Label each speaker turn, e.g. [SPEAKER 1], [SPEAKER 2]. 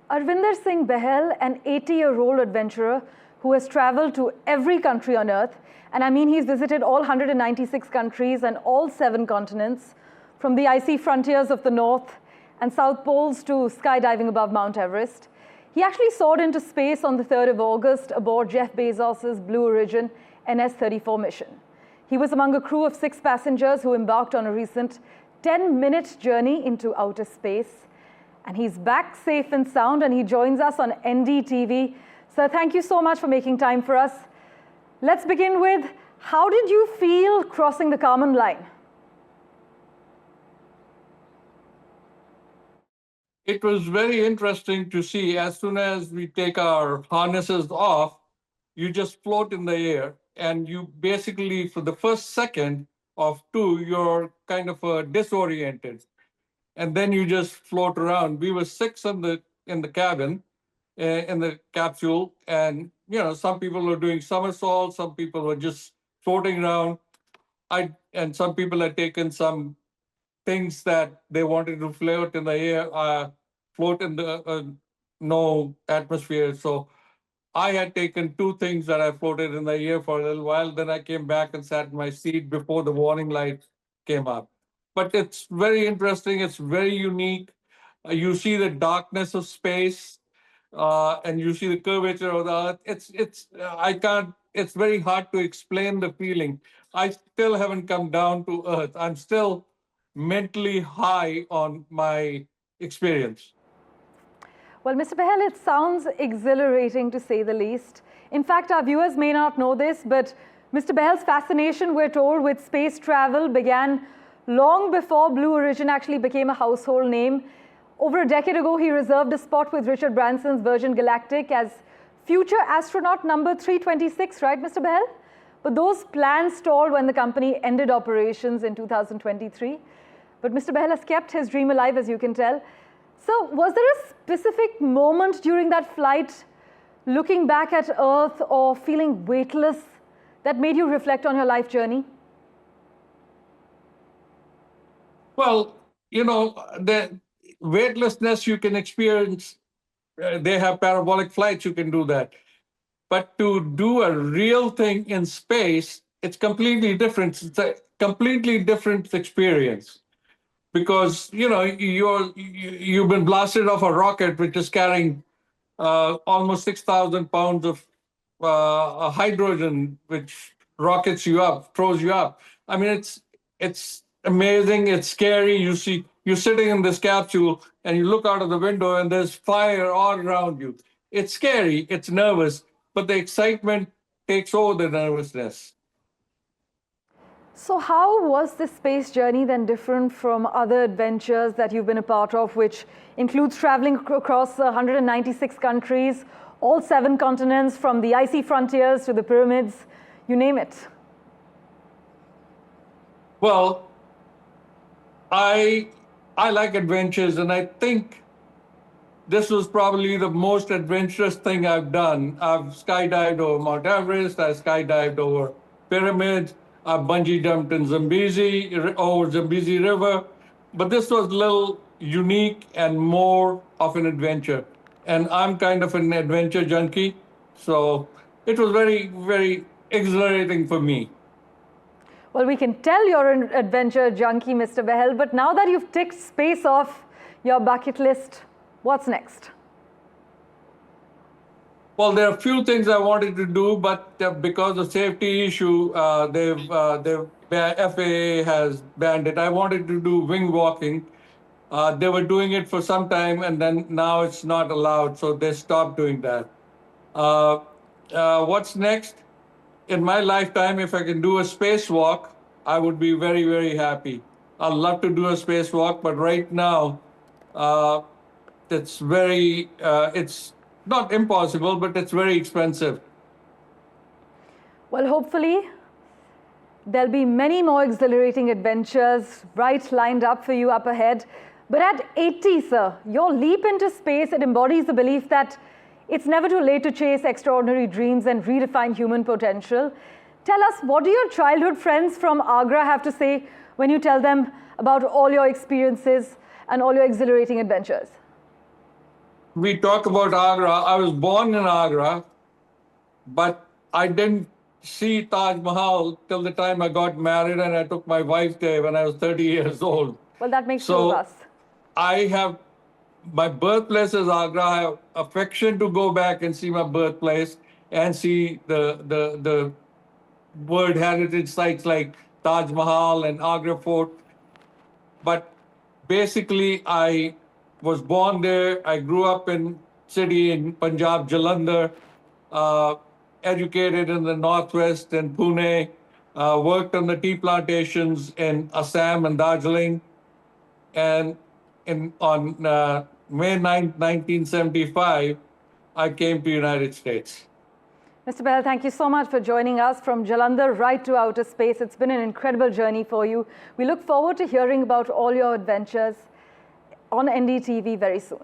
[SPEAKER 1] Arvinder Singh Bahal, an 80-year-old adventurer who has traveled to every country on Earth, and I mean he's visited all 196 countries and all 7 continents, from the icy frontiers of the North and South Poles to skydiving above Mount Everest. He actually soared into space on the 3rd of August aboard Jeff Bezos's Blue Origin NS-34 mission. He was among a crew of 6 passengers who embarked on a recent 10-minute journey into outer space. And he's back safe and sound, and he joins us on NDTV. Sir, thank you so much for making time for us. Let's begin with, how did you feel crossing the Kármán line?
[SPEAKER 2] It was very interesting to see. As soon as we take our harnesses off, you just float in the air, and you basically, for the first second of 2, you're kind of disoriented. And then you just float around. We were 6 in the cabin, in the capsule, and some people were doing somersaults, some people were just floating around. And some people had taken some things that they wanted to float in the air, float in the no atmosphere. So I had taken 2 things that I floated in the air for a little while. Then I came back and sat in my seat before the warning light came up. But it's very interesting. It's very unique. You see the darkness of space, and you see the curvature of the Earth. It's very hard to explain the feeling. I still haven't come down to Earth. I'm still mentally high on my experience.
[SPEAKER 1] Well, Mr. Bahal, it sounds exhilarating to say the least. In fact, our viewers may not know this, but Mr. Bahal's fascination, we're told, with space travel began long before Blue Origin actually became a household name. Over a decade ago, he reserved a spot with Richard Branson's Virgin Galactic as future astronaut number 326, right, Mr. Bahal? But those plans stalled when the company ended operations in 2023. But Mr. Bahal has kept his dream alive, as you can tell. So was there a specific moment during that flight, looking back at Earth or feeling weightless, that made you reflect on your life journey?
[SPEAKER 2] Well, the weightlessness you can experience, they have parabolic flights, you can do that. But to do a real thing in space, it's completely different. It's a completely different experience. Because, you've been blasted off a rocket which is carrying almost 6,000 pounds of hydrogen, which rockets you up, throws you up. I mean, it's amazing. It's scary. You're sitting in this capsule and you look out of the window and there's fire all around you. It's scary. It's nervous, but the excitement takes over the nervousness.
[SPEAKER 1] So how was this space journey then different from other adventures that you've been a part of, which includes traveling across 196 countries, all 7 continents, from the icy frontiers to the pyramids, you name it?
[SPEAKER 2] Well, I like adventures, and I think this was probably the most adventurous thing I've done. I've skydived over Mount Everest, I skydived over pyramids, I bungee jumped in over Zambezi River, but this was a little unique and more of an adventure. And I'm kind of an adventure junkie, so it was very, very exhilarating for me.
[SPEAKER 1] Well, we can tell you're an adventure junkie, Mr. Bahal, but now that you've ticked space off your bucket list, what's next?
[SPEAKER 2] Well, there are a few things I wanted to do, but because of safety issue, FAA has banned it. I wanted to do wing walking. They were doing it for some time, and then now it's not allowed, so they stopped doing that. What's next? In my lifetime, if I can do a spacewalk, I would be very, very happy. I'd love to do a spacewalk, but right now, it's not impossible, but it's very expensive.
[SPEAKER 1] Well, hopefully, there'll be many more exhilarating adventures right lined up for you up ahead. But at 80, sir, your leap into space, it embodies the belief that it's never too late to chase extraordinary dreams and redefine human potential. Tell us, what do your childhood friends from Agra have to say when you tell them about all your experiences and all your exhilarating adventures?
[SPEAKER 2] we talk about Agra, I was born in Agra, but I didn't see Taj Mahal till the time I got married and I took my wife there when I was 30 years old.
[SPEAKER 1] Well, that makes two of us.
[SPEAKER 2] I have, my birthplace is Agra. I have affection to go back and see my birthplace and see the World Heritage sites like Taj Mahal and Agra Fort. But basically, I was born there. I grew up in city in Punjab, Jalandhar, educated in the Northwest in Pune, worked on the tea plantations in Assam and Darjeeling. And on May 9th, 1975, I came to United States.
[SPEAKER 1] Mr. Bahal, thank you so much for joining us from Jalandhar right to outer space. It's been an incredible journey for you. We look forward to hearing about all your adventures on NDTV very soon.